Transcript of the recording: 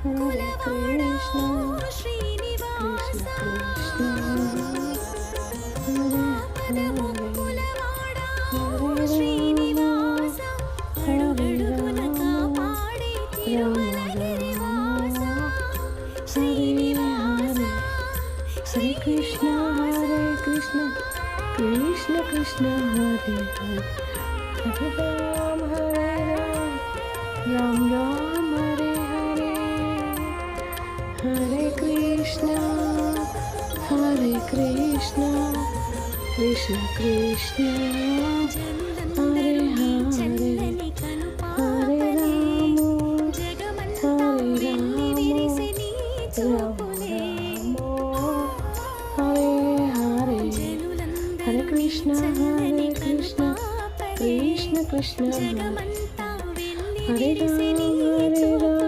హరే కృష్ణ శ్రీనివాస హరే పదముక్కులవాడ హరే శ్రీనివాస అడుగడుగున రామ కాపాడే రామ తిరుమలగిరివాస హరే శ్రీనివాస హరే కృష్ణ కృష్ణ కృష్ణ హరే హరే హరే రామ రామ హరే హరే హరే కృష్ణ కృష్ణ కృష్ణ హరే జనులందరూ నీ హరే చల్లని హరే కనుపాపలే రామ జగమంతా హరే వెళ్ళి రామ విరిసి నీ రామ చూపులే రామ హరే హరే హరే జనులందరూ నీ కృష్ణ చల్లని కృష్ణ కనుపాపలే కృష్ణ కృష్ణ జగమంతా వెళ్ళి హరే విరిసి నీ